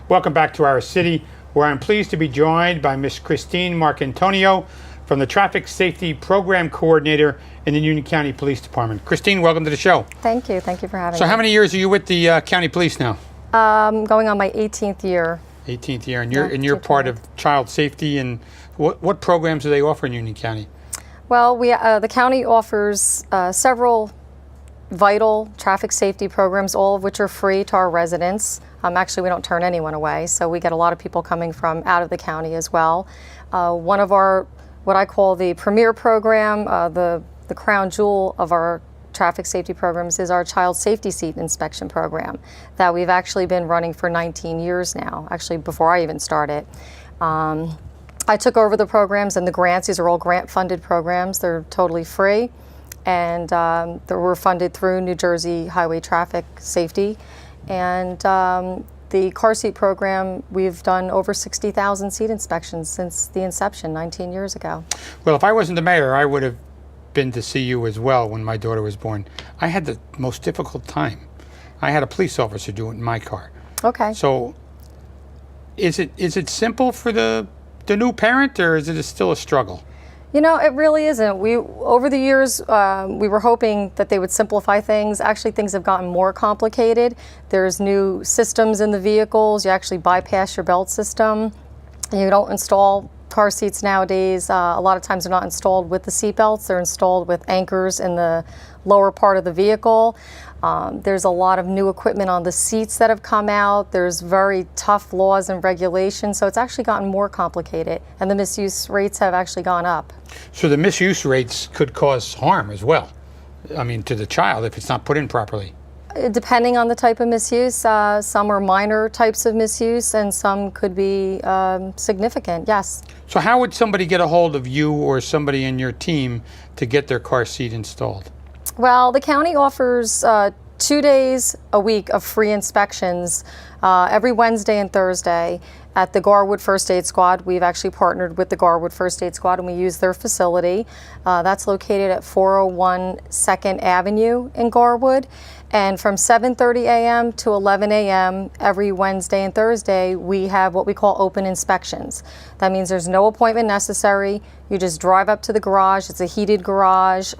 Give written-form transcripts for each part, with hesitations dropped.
Welcome back to our city, where I'm pleased to be joined by Miss Christine Marcantonio from the Traffic Safety Program Coordinator in the Union County Police Department. Christine, welcome to the show. Thank you. Thank you for having me. So how many years are you with the County Police now? Going on my 18th year. 18th year, and you're part of child safety, and what programs do they offer in Union County? Well, the county offers several vital traffic safety programs, all of which are free to our residents. Actually, we don't turn anyone away, so we get a lot of people coming from out of the county as well. One of our, what I call the premier program, the crown jewel of our traffic safety programs, is our child safety seat inspection program that we've actually been running for 19 years now, actually before I even started. I took over the programs and the grants. These are all grant-funded programs. They're totally free, and they were funded through New Jersey Highway Traffic Safety. And the car seat program, we've done over 60,000 seat inspections since the inception 19 years ago. Well, if I wasn't the mayor, I would have been to see you as well when my daughter was born. I had the most difficult time. I had a police officer do it in my car. Okay. So is it simple for the new parent, or is it still a struggle? You know, it really isn't. Over the years, we were hoping that they would simplify things. Actually, things have gotten more complicated. There's new systems in the vehicles. You actually bypass your belt system. You don't install car seats nowadays. A lot of times they're not installed with the seat belts. They're installed with anchors in the lower part of the vehicle. There's a lot of new equipment on the seats that have come out. There's very tough laws and regulations, so it's actually gotten more complicated, and the misuse rates have actually gone up. So the misuse rates could cause harm as well, I mean, to the child if it's not put in properly. Depending on the type of misuse, some are minor types of misuse, and some could be significant, yes. So how would somebody get a hold of you or somebody in your team to get their car seat installed? Well, the county offers 2 days a week of free inspections every Wednesday and Thursday at the Garwood First Aid Squad. We've actually partnered with the Garwood First Aid Squad, and we use their facility. That's located at 401 2nd Avenue in Garwood. And from 7:30 a.m. to 11 a.m. every Wednesday and Thursday, we have what we call open inspections. That means there's no appointment necessary. You just drive up to the garage. It's a heated garage.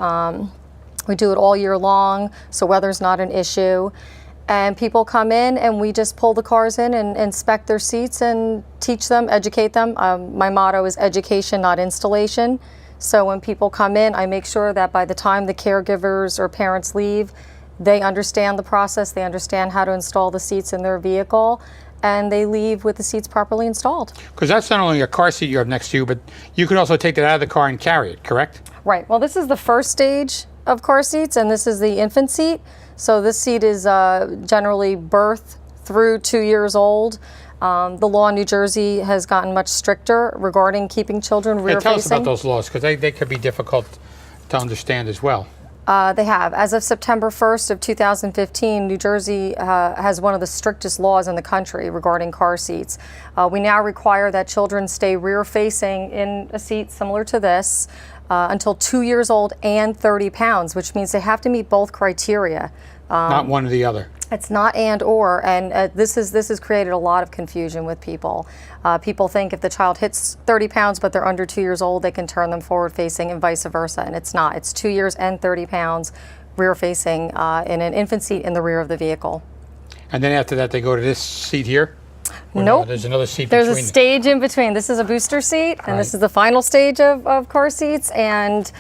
We do it all year long, so weather's not an issue. And people come in, and we just pull the cars in and inspect their seats and teach them, educate them. My motto is education, not installation. So when people come in, I make sure that by the time the caregivers or parents leave, they understand the process, they understand how to install the seats in their vehicle, and they leave with the seats properly installed. Because that's not only a car seat you have next to you, but you can also take that out of the car and carry it, correct? Right. Well, this is the first stage of car seats, and this is the infant seat. So this seat is generally birth through 2 years old. The law in New Jersey has gotten much stricter regarding keeping children rear-facing. Tell us about those laws, because they could be difficult to understand as well. They have. As of September 1st of 2015, New Jersey has one of the strictest laws in the country regarding car seats. We now require that children stay rear-facing in a seat similar to this until 2 years old and 30 pounds, which means they have to meet both criteria. Not one or the other. It's not and or, and this has created a lot of confusion with people. People think if the child hits 30 pounds but they're under 2 years old, they can turn them forward facing and vice versa, and it's not. It's 2 years and 30 pounds rear facing in an infant seat in the rear of the vehicle. And then after that they go to this seat here? Or nope. No, there's another seat There's between. a stage in between. This is a booster seat, and this is the final stage of car seats, and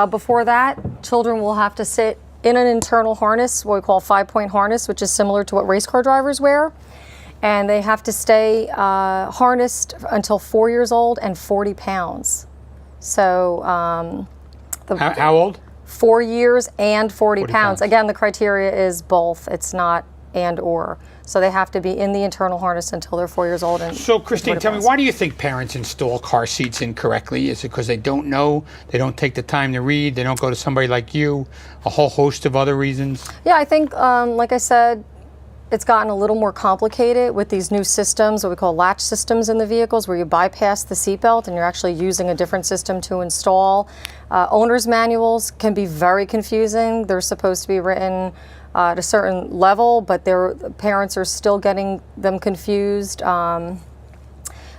before that, children will have to sit in an internal harness, what we call 5-point harness, which is similar to what race car drivers wear. And they have to stay harnessed until 4 years old and 40 pounds. So how old? 4 years and 40 pounds. pounds. Again, the criteria is both. It's not and or. So they have to be in the internal harness until they're 4 years old. And so Christine, tell me, why do you think parents install car seats incorrectly? Is it because they don't know, they don't take the time to read, they don't go to somebody like you, a whole host of other reasons? Yeah, I think, like I said, it's gotten a little more complicated with these new systems, what we call latch systems in the vehicles, where you bypass the seatbelt and you're actually using a different system to install. Owner's manuals can be very confusing. They're supposed to be written at a certain level, but their parents are still getting them confused.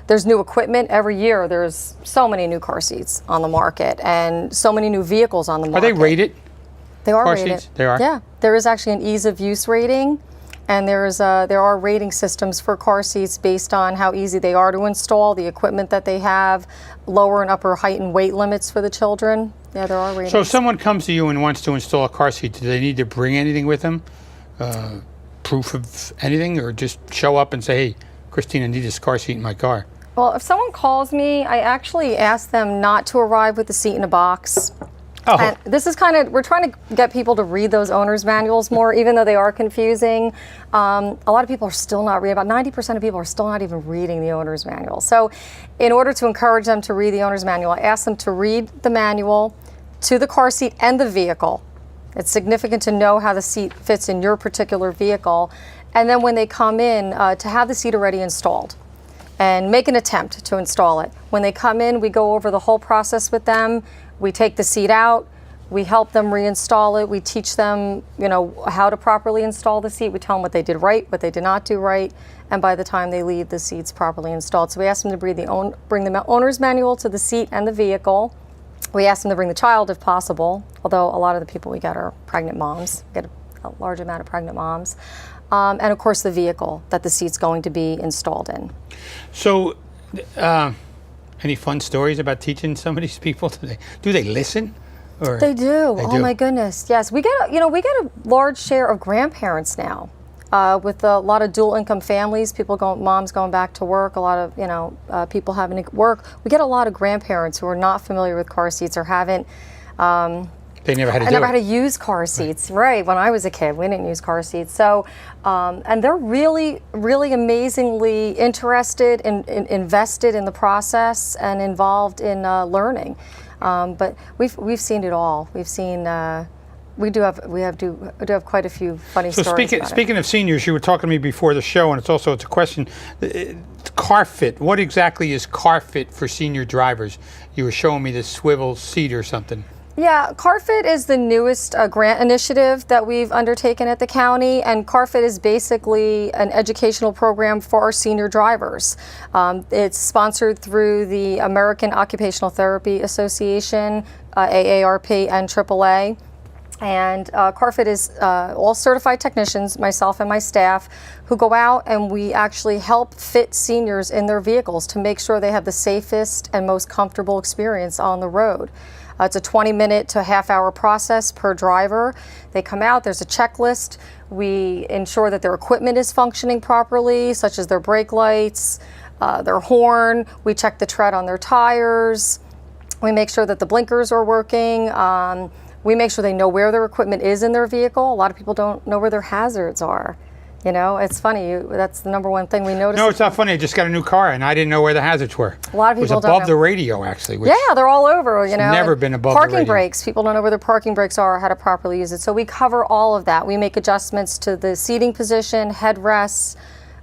There's new equipment every year. There's so many new car seats on the market and so many new vehicles on the market. Are they rated? They are car rated. seats? They are? Yeah. There is actually an ease of use rating, and there are rating systems for car seats based on how easy they are to install, the equipment that they have, lower and upper height and weight limits for the children. Yeah, there are ratings. So if someone comes to you and wants to install a car seat, do they need to bring anything with them? Proof of anything, or just show up and say, hey, Christine, I need this car seat in my car? Well, if someone calls me, I actually ask them not to arrive with the seat in a box. Oh. And this is we're trying to get people to read those owner's manuals more, even though they are confusing. A lot of people are still not reading, about 90% of people are still not even reading the owner's manual. So in order to encourage them to read the owner's manual, I ask them to read the manual to the car seat and the vehicle. It's significant to know how the seat fits in your particular vehicle. And then when they come in, to have the seat already installed and make an attempt to install it. When they come in, we go over the whole process with them. We take the seat out, we help them reinstall it, we teach them, how to properly install the seat. We tell them what they did right, what they did not do right, and by the time they leave, the seat's properly installed. So we ask them to bring the owner's manual to the seat and the vehicle. We ask them to bring the child if possible, although a lot of the people we get are pregnant moms, get a large amount of pregnant moms. And of course the vehicle that the seat's going to be installed in. So, any fun stories about teaching some of these people? Do they listen? Or They do. Oh my goodness, yes. We get a large share of grandparents now, with a lot of dual income families. Moms going back to work. A lot of people having to work. We get a lot of grandparents who are not familiar with car seats or haven't. They never had to do it. I never had to use car seats. Right. When I was a kid, we didn't use car seats. So, and they're really, really amazingly interested and invested in the process and involved in learning. But we've seen it all. We've seen. We do have quite a few funny stories. So speaking of seniors, you were talking to me before the show, and it's a question. Car fit. What exactly is car fit for senior drivers? You were showing me this swivel seat or something. Yeah, CarFit is the newest grant initiative that we've undertaken at the county, and CarFit is basically an educational program for our senior drivers. It's sponsored through the American Occupational Therapy Association, AARP, and AAA. And CarFit is all certified technicians, myself and my staff, who go out and we actually help fit seniors in their vehicles to make sure they have the safest and most comfortable experience on the road. It's a 20-minute to half-hour process per driver. They come out, there's a checklist. We ensure that their equipment is functioning properly, such as their brake lights, their horn. We check the tread on their tires. We make sure that the blinkers are working. We make sure they know where their equipment is in their vehicle. A lot of people don't know where their hazards are. It's funny. That's the number one thing we notice. No, it's not funny. I just got a new car and I didn't know where the hazards were. A lot of people don't know. It was above the radio, actually. Yeah, they're all over. Never been above the radio. Parking brakes. People don't know where their parking brakes are or how to properly use it. So we cover all of that. We make adjustments to the seating position, headrests,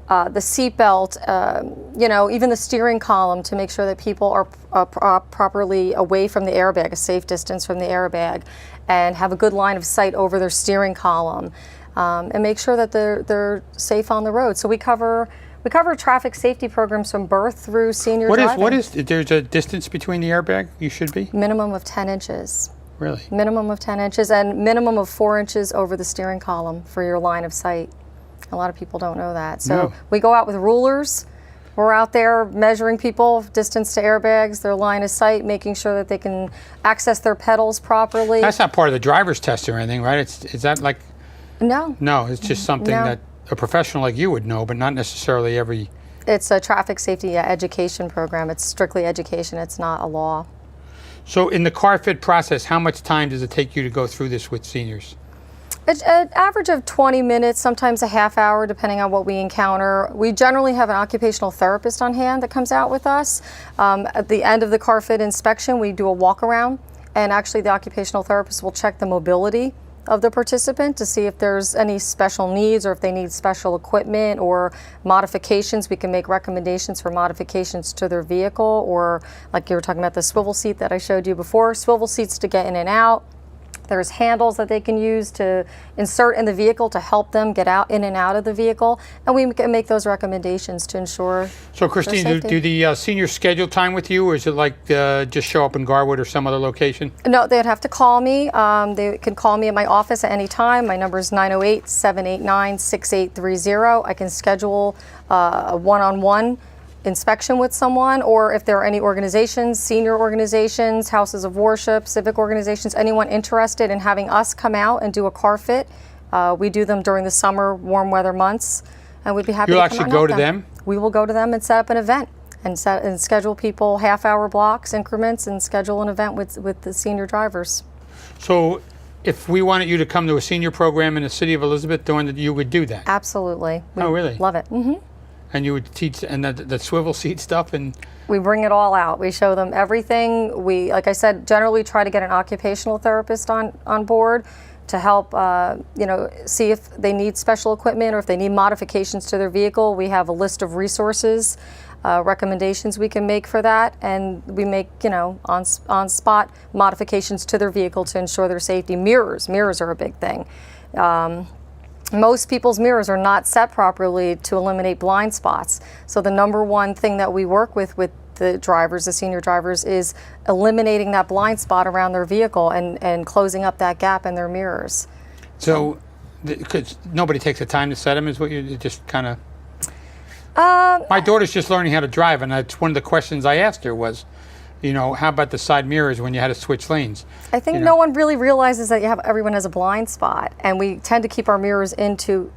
the seat belt, even the steering column to make sure that people are properly away from the airbag, a safe distance from the airbag, and have a good line of sight over their steering column. And make sure that they're safe on the road. So we cover traffic safety programs from birth through senior driving. There's a distance between the airbag you should be? Minimum of 10 inches. Really? Minimum of 10 inches and minimum of 4 inches over the steering column for your line of sight. A lot of people don't know that. So we go out with rulers. We're out there measuring people, distance to airbags, their line of sight, making sure that they can access their pedals properly. That's not part of the driver's test or anything, right? Is that like... No. No, it's just something that a professional like you would know, but not necessarily every... It's a traffic safety education program. It's strictly education. It's not a law. So in the CarFit process, how much time does it take you to go through this with seniors? It's an average of 20 minutes, sometimes a half hour, depending on what we encounter. We generally have an occupational therapist on hand that comes out with us. At the end of the CarFit inspection, we do a walk around, and actually the occupational therapist will check the mobility of the participant to see if there's any special needs or if they need special equipment or modifications. We can make recommendations for modifications to their vehicle, or like you were talking about the swivel seat that I showed you before, swivel seats to get in and out, There's handles that they can use to insert in the vehicle to help them get out in and out of the vehicle, and we can make those recommendations to ensure. So Christine, do the seniors schedule time with you, or is it like just show up in Garwood or some other location? No, they'd have to call me. They can call me at my office at any time. My number is 908-789-6830. I can schedule a one-on-one inspection with someone, or if there are any organizations, senior organizations, houses of worship, civic organizations, anyone interested in having us come out and do a car fit. We do them during the summer, warm weather months, and we'd be happy You'll to come actually out go and to help them? We will go to them and set up an event and schedule people half-hour blocks, increments, and schedule an event with the senior drivers. So if we wanted you to come to a senior program in the city of Elizabeth, you would do that? Absolutely. Oh, really? Love it. Mm-hmm. And you would teach and the swivel seat stuff, and we bring it all out. We show them everything. We, like I said, generally try to get an occupational therapist on board to help, see if they need special equipment or if they need modifications to their vehicle. We have a list of resources, recommendations we can make for that, and we make, on-spot modifications to their vehicle to ensure their safety. Mirrors are a big thing. Most people's mirrors are not set properly to eliminate blind spots. So the number one thing that we work with the drivers, the senior drivers, is eliminating that blind spot around their vehicle and closing up that gap in their mirrors. So, because nobody takes the time to set them, is what you just kind of. My daughter's just learning how to drive, and that's one of the questions I asked her was, how about the side mirrors when you had to switch lanes? I think no one really realizes that everyone has a blind spot, and we tend to keep our mirrors in too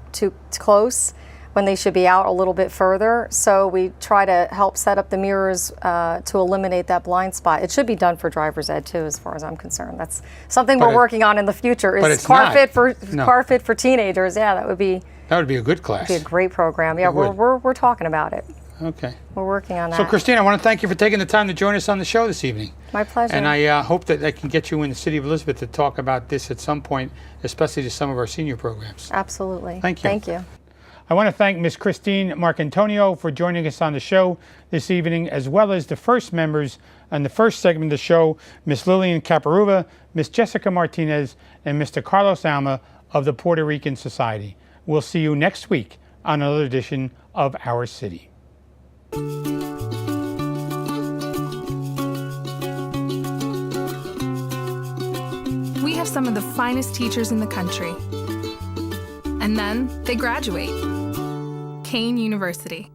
close when they should be out a little bit further. So we try to help set up the mirrors to eliminate that blind spot. It should be done for driver's ed too, as far as I'm concerned. That's something we're working on in the future. Is car fit for teenagers? Yeah, that would be a good class. Be a great program. Yeah, we're talking about it. Okay. We're working on that. So, Christine, I want to thank you for taking the time to join us on the show this evening. My pleasure. And I hope that I can get you in the city of Elizabeth to talk about this at some point, especially to some of our senior programs. Absolutely. Thank you. Thank you. I want to thank Ms. Christine Marcantonio for joining us on the show this evening, as well as the first members on the first segment of the show, Ms. Lillian Caparuva, Ms. Jessica Martinez, and Mr. Carlos Alma of the Puerto Rican Society. We'll see you next week on another edition of Our City. We have some of the finest teachers in the country. And then they graduate. Kane University.